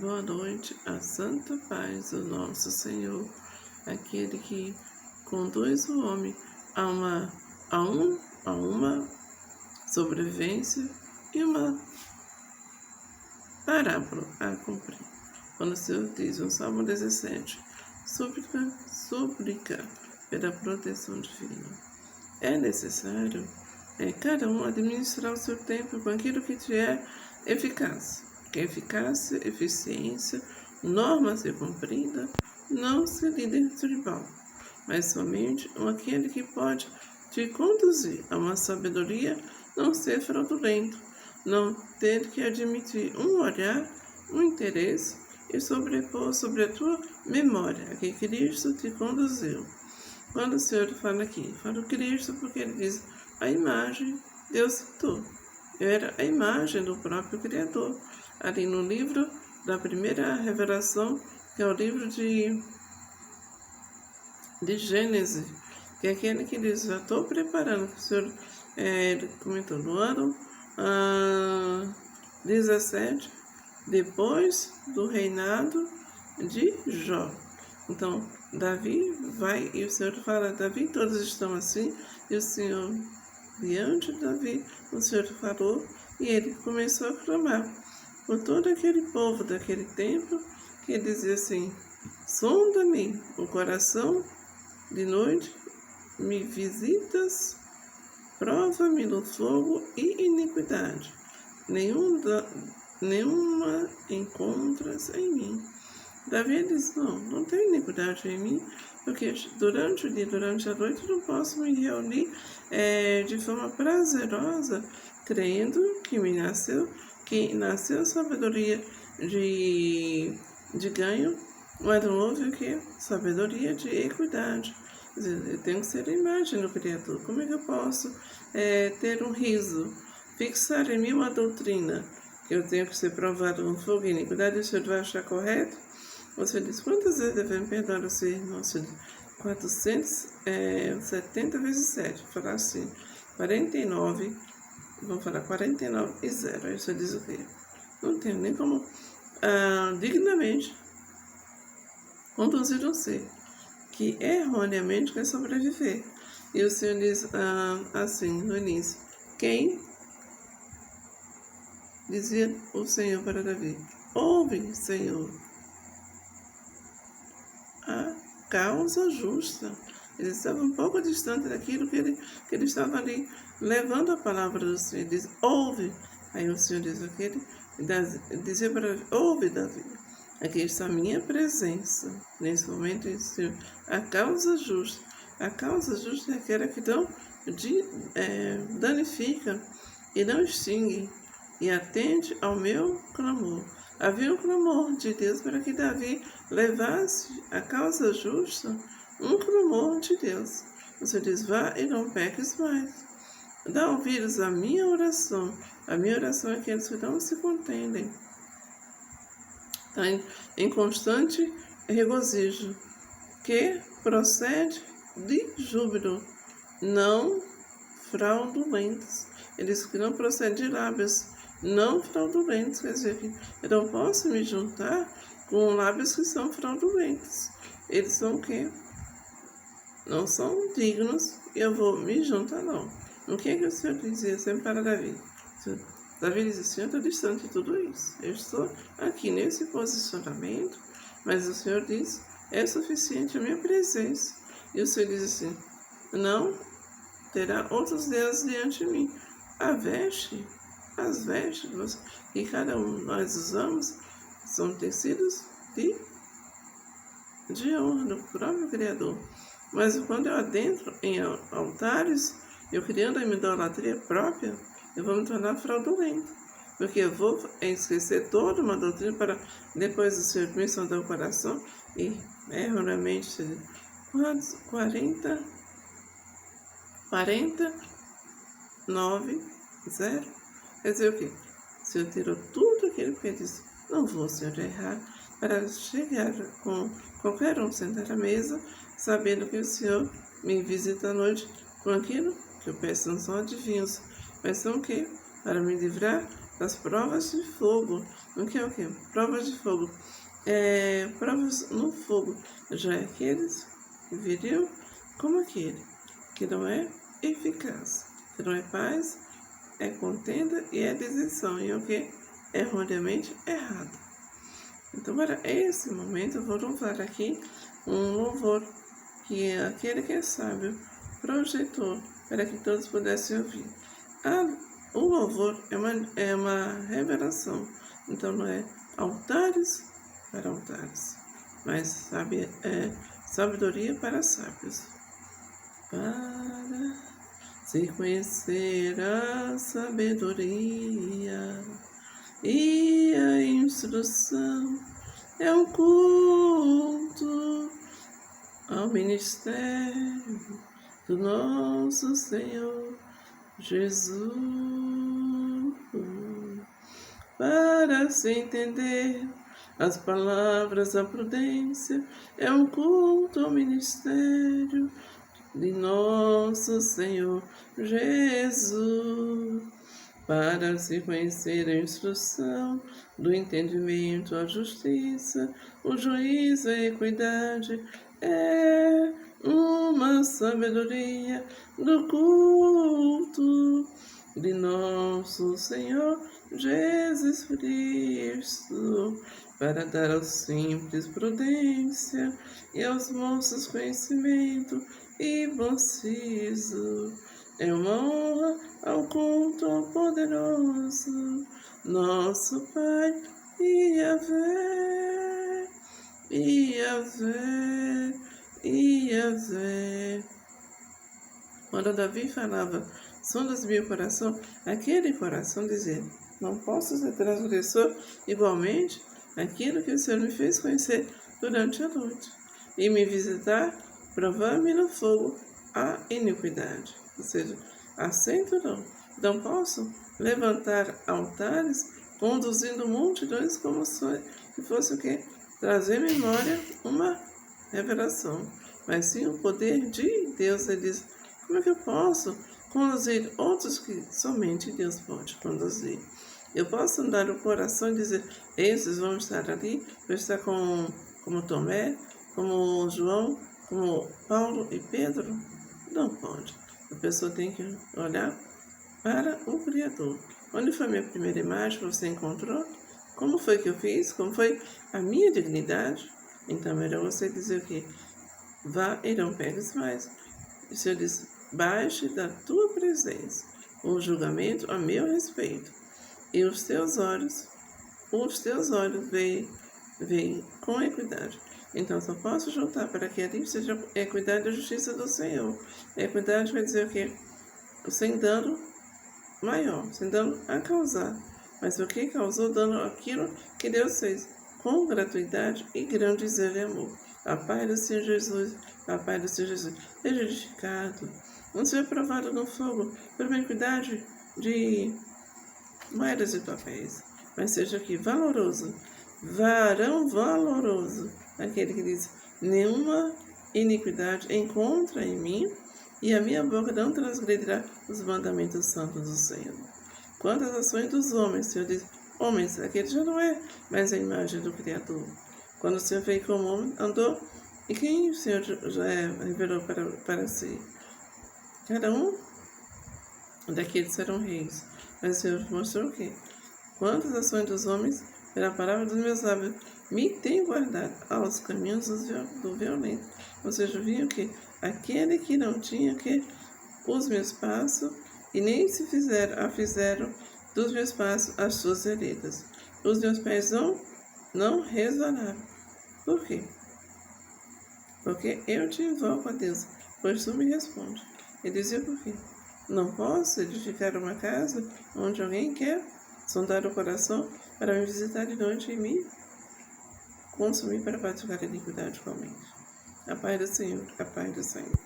Boa noite, a santa paz do nosso Senhor, aquele que conduz o homem a uma sobrevivência e uma parábola a cumprir. Quando o Senhor diz no Salmo 17, súplica pela proteção divina. É necessário cada um administrar o seu tempo com aquilo que te é eficaz. Que eficácia, eficiência, norma a ser cumprida, não ser líder tribal, mas somente aquele que pode te conduzir a uma sabedoria, não ser fraudulento, não ter que admitir um olhar, um interesse e sobrepor sobre a tua memória a que Cristo te conduziu. Quando o Senhor fala aqui, fala o Cristo porque ele diz a imagem Deus citou. Eu era a imagem do próprio Criador. Ali no livro da primeira revelação, que é o livro de Gênesis, que é aquele que diz, já estou preparando, que o Senhor comentou no ano 17, depois do reinado de Jó. Então, Davi vai, e o Senhor fala, Davi, todos estão assim, e o Senhor, diante de Davi, o Senhor falou, e ele começou a clamar por todo aquele povo daquele tempo, que dizia assim, sonda-me o coração de noite, me visitas, prova-me no fogo e iniquidade. Nenhuma encontras em mim. Davi diz, não tem iniquidade em mim, porque durante o dia, durante a noite, não posso me reunir de forma prazerosa, crendo que nasceu sabedoria de ganho, mas não houve o que? Sabedoria de equidade. Quer dizer, eu tenho que ser a imagem do Criador. Como é que eu posso ter um riso, fixar em mim uma doutrina, que eu tenho que ser provado no fogo e iniquidade, o Senhor vai achar correto? Você diz, quantas vezes devemos perdoar o seu irmão? 470 vezes 7. Vou falar assim, 49, vamos falar 49 e 0. Aí você diz o quê? Não tenho nem como dignamente conduzir um ser que erroneamente quer sobreviver. E o Senhor diz assim no início, quem? Dizia o Senhor para Davi, ouve, Senhor, a causa justa. Ele estava um pouco distante daquilo que ele estava ali, levando a palavra do Senhor. Ele diz, ouve. Aí o Senhor diz aquele, dizia para Davi, ouve, Davi. Aqui está a minha presença. Nesse momento, Senhor, a causa justa. A causa justa é aquela que danifica e não extingue, e atende ao meu clamor. Havia um clamor de Deus para que Davi levasse a causa justa, um clamor de Deus. Você diz, vá e não peques mais. Dá ouvidos à minha oração. A minha oração é aqueles que não se contendem. Está em constante regozijo, que procede de júbilo, não fraudulentos. Eles que não procedem de lábios, não fraudulentos. Quer dizer que eu não posso me juntar com lábios que são fraudulentos. Eles são o quê? Não são dignos, e eu vou me juntar, não. O que é que o Senhor dizia sempre para Davi? Davi dizia, Senhor, estou distante de tudo isso. Eu estou aqui nesse posicionamento, mas o Senhor diz, é suficiente a minha presença. E o Senhor diz assim, não terá outros deuses diante de mim. As vestes que cada um nós usamos são tecidos de honra do próprio Criador. Mas quando eu adentro em altares, eu criando a minha idolatria própria, eu vou me tornar fraudulento. Porque eu vou esquecer toda uma doutrina para depois o Senhor me sondar o coração e erroneamente 49, 0. Quer dizer o quê? O Senhor tirou tudo aquilo que ele disse. Não vou, Senhor, errar para chegar com qualquer um sentar à mesa, sabendo que o Senhor me visita à noite com aquilo que eu peço, não são adivinhos, mas são o quê? Para me livrar das provas de fogo. O que é o quê? Provas de fogo. Provas no fogo. Já é aqueles que viriam como aquele que não é eficaz, que não é paz, é contenda e é deserção. E o que? Erroneamente errado. Então, para esse momento, eu vou louvar aqui um louvor que aquele que é sábio projetou para que todos pudessem ouvir. O louvor é uma revelação, então não é altares para altares, mas sabedoria para sábios. Para se conhecer a sabedoria e a instrução é um culto ao ministério do nosso Senhor Jesus. Para se entender as palavras da prudência é um culto ao ministério de nosso Senhor Jesus. Para se conhecer a instrução do entendimento, a justiça, o juízo, a equidade, é uma sabedoria do culto de nosso Senhor Jesus Cristo, para dar aos simples prudência e aos moços conhecimento e bom siso. É uma honra ao culto poderoso, nosso Pai, Yahvé, Yahvé, Yahvé. Quando Davi falava, sondas meu coração, aquele coração dizia, não posso ser transgressor igualmente aquilo que o Senhor me fez conhecer durante a noite, e me visitar, provar-me no fogo a iniquidade. Ou seja, assento não posso levantar altares conduzindo multidões como se fosse o quê? Trazer memória uma revelação, mas sim o poder de Deus. Ele diz, como é que eu posso conduzir outros que somente Deus pode conduzir? Eu posso andar no coração e dizer, esses vão estar ali, vão estar como Tomé, como João, como Paulo e Pedro? Não pode. A pessoa tem que olhar para o Criador. Onde foi a minha primeira imagem que você encontrou? Como foi que eu fiz? Como foi a minha dignidade? Então, melhor você dizer o quê? Vá e não pegues mais. O Senhor diz, baixe da tua presença o julgamento a meu respeito. E os teus olhos veem com equidade. Então, só posso juntar para que ali seja a equidade e a justiça do Senhor. A equidade vai dizer o quê? Sem dano maior, sem dano a causar. Mas o que causou dano aquilo que Deus fez, com gratuidade e grande zelo e amor. A paz do Senhor Jesus, a paz do Senhor Jesus, seja edificado, não seja provado no fogo, por uma equidade de moedas e papéis, mas seja aqui valoroso, varão valoroso, aquele que diz, nenhuma iniquidade encontra em mim, e a minha boca não transgredirá os mandamentos santos do Senhor. Quanto às ações dos homens, o Senhor diz, homens, aquele já não é mais a imagem do Criador. Quando o Senhor veio como homem, andou, e quem o Senhor já revelou para si? Cada um daqueles serão reis. Mas o Senhor mostrou o quê? Quantas ações dos homens, pela palavra dos meus lábios, me tem guardado aos caminhos do violento. Ou seja, viu que aquele que não tinha que os meus passos, e nem se fizeram dos meus passos as suas veredas. Os meus pés não resvalaram. Por quê? Porque eu te invoco a Deus, pois tu me responde. Ele dizia por quê? Não posso edificar uma casa onde alguém quer sondar o coração para me visitar de noite e me consumir para praticar a iniquidade comente. A paz do Senhor, a paz do Senhor.